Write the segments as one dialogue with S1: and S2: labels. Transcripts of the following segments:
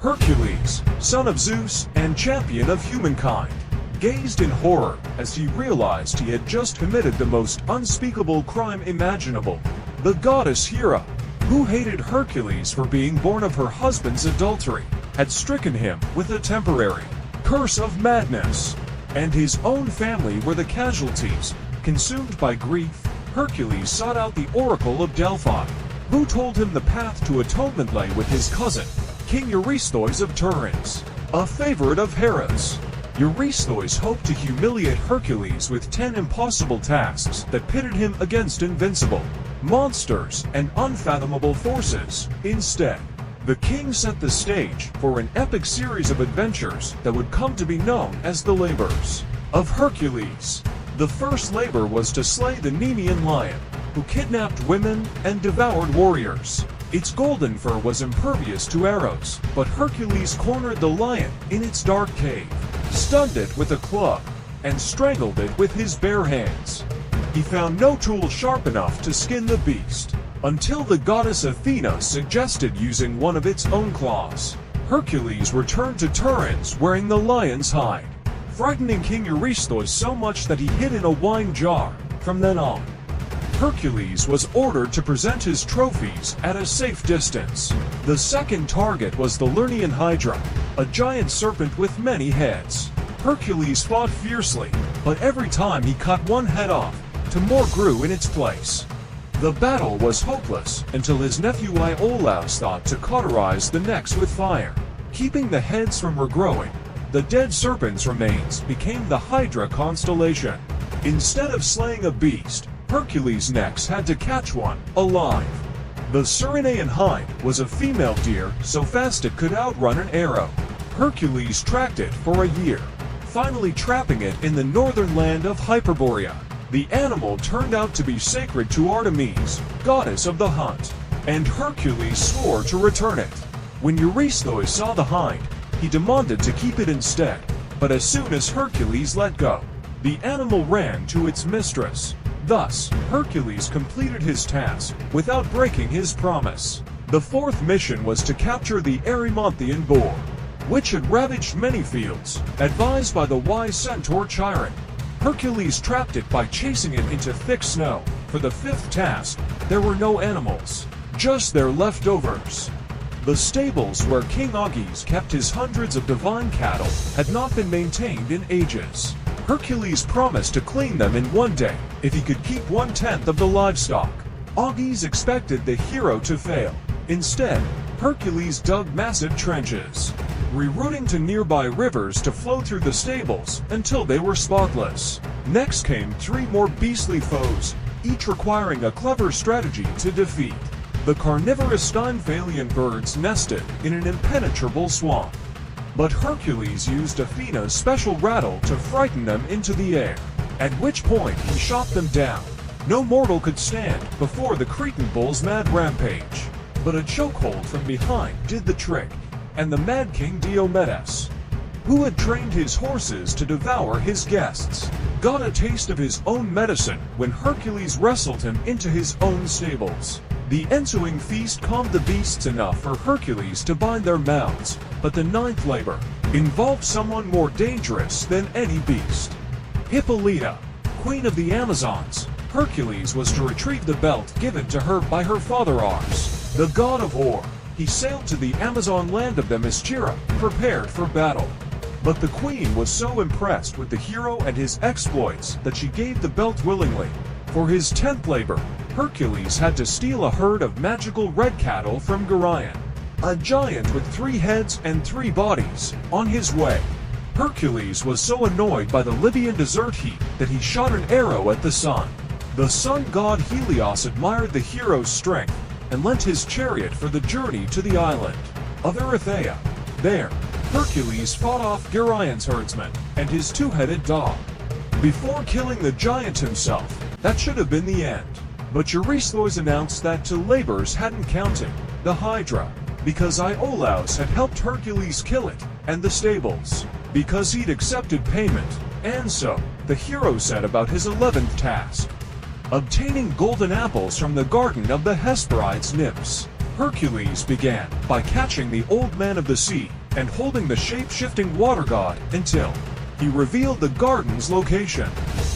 S1: Hercules, son of Zeus and champion of humankind, gazed in horror as he realized he had just committed the most unspeakable crime imaginable. The goddess Hera, who hated Hercules for being born of her husband's adultery, had stricken him with a temporary curse of madness, and his own family were the casualties. Consumed by grief, Hercules sought out the Oracle of Delphi, who told him the path to atonement lay with his cousin, King Eurystheus of Turin's, a favorite of Hera's. Eurystheus hoped to humiliate Hercules with 10 impossible tasks that pitted him against invincible monsters and unfathomable forces. Instead, the king set the stage for an epic series of adventures that would come to be known as the Labors of Hercules. The first labor was to slay the Nemean lion, who kidnapped women and devoured warriors. Its golden fur was impervious to arrows, but Hercules cornered the lion in its dark cave, stunned it with a club, and strangled it with his bare hands. He found no tool sharp enough to skin the beast, until the goddess Athena suggested using one of its own claws. Hercules returned to Turin's wearing the lion's hide, frightening King Eurystheus so much that he hid in a wine jar. From then on, Hercules was ordered to present his trophies at a safe distance. The second target was the Lernaean Hydra, a giant serpent with many heads. Hercules fought fiercely, but every time he cut one head off, two more grew in its place. The battle was hopeless until his nephew Iolaus thought to cauterize the necks with fire, keeping the heads from regrowing. The dead serpent's remains became the Hydra constellation. Instead of slaying a beast, Hercules next had to catch one alive. The Cyrenaean hind was a female deer so fast it could outrun an arrow. Hercules tracked it for a year, finally trapping it in the northern land of Hyperborea. The animal turned out to be sacred to Artemis, goddess of the hunt, and Hercules swore to return it. When Eurystheus saw the hind, he demanded to keep it instead, but as soon as Hercules let go, the animal ran to its mistress. Thus, Hercules completed his task without breaking his promise. The fourth mission was to capture the Erymonthian boar, which had ravaged many fields. Advised by the wise centaur Chiron, Hercules trapped it by chasing it into thick snow. For the fifth task, there were no animals, just their leftovers. The stables where King Auges kept his hundreds of divine cattle had not been maintained in ages. Hercules promised to clean them in one day if he could keep 1/10 of the livestock. Auges expected the hero to fail. Instead, Hercules dug massive trenches, rerouting to nearby rivers to flow through the stables until they were spotless. Next came 3 more beastly foes, each requiring a clever strategy to defeat. The carnivorous Stymphalian birds nested in an impenetrable swamp, but Hercules used Athena's special rattle to frighten them into the air, at which point he shot them down. No mortal could stand before the Cretan bull's mad rampage, but a chokehold from behind did the trick, and the mad king Diomedes, who had trained his horses to devour his guests, got a taste of his own medicine when Hercules wrestled him into his own stables. The ensuing feast calmed the beasts enough for Hercules to bind their mouths, but the ninth labor involved someone more dangerous than any beast. Hippolyta, queen of the Amazons, Hercules was to retrieve the belt given to her by her father Ares, the god of war. He sailed to the Amazon land of Themyscira, prepared for battle. But the queen was so impressed with the hero and his exploits that she gave the belt willingly. For his 10th labor, Hercules had to steal a herd of magical red cattle from Gerion, a giant with 3 heads and 3 bodies. On his way, Hercules was so annoyed by the Libyan desert heat that he shot an arrow at the sun. The sun god Helios admired the hero's strength and lent his chariot for the journey to the island of Erythea. There, Hercules fought off Gerion's herdsman and his 2-headed dog. Before killing the giant himself, that should have been the end. But Eurystheus announced that 2 labors hadn't counted the Hydra, because Iolaus had helped Hercules kill it, and the stables, because he'd accepted payment. And so, the hero set about his 11th task, obtaining golden apples from the garden of the Hesperides nymphs. Hercules began by catching the Old Man of the Sea and holding the shape-shifting water god until he revealed the garden's location.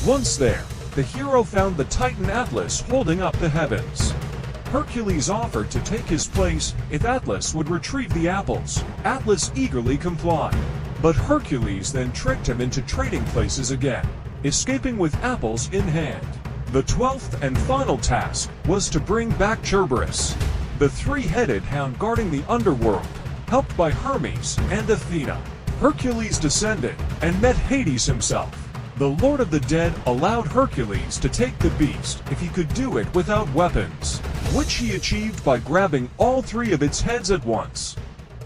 S1: Once there, the hero found the Titan Atlas holding up the heavens. Hercules offered to take his place if Atlas would retrieve the apples. Atlas eagerly complied, but Hercules then tricked him into trading places again, escaping with apples in hand. The 12th and final task was to bring back Cerberus, the three-headed hound guarding the underworld, helped by Hermes and Athena. Hercules descended and met Hades himself. The Lord of the Dead allowed Hercules to take the beast if he could do it without weapons, which he achieved by grabbing all three of its heads at once.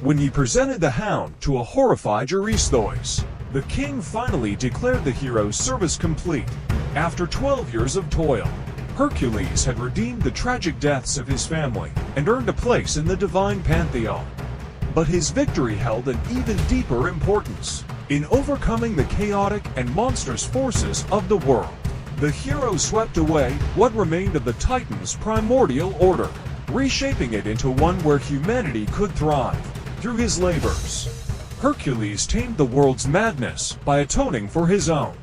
S1: When he presented the hound to a horrified Eurystheus, the king finally declared the hero's service complete. After 12 years of toil, Hercules had redeemed the tragic deaths of his family and earned a place in the divine pantheon. But his victory held an even deeper importance. In overcoming the chaotic and monstrous forces of the world, the hero swept away what remained of the Titan's primordial order, reshaping it into one where humanity could thrive. Through his labors, Hercules tamed the world's madness by atoning for his own.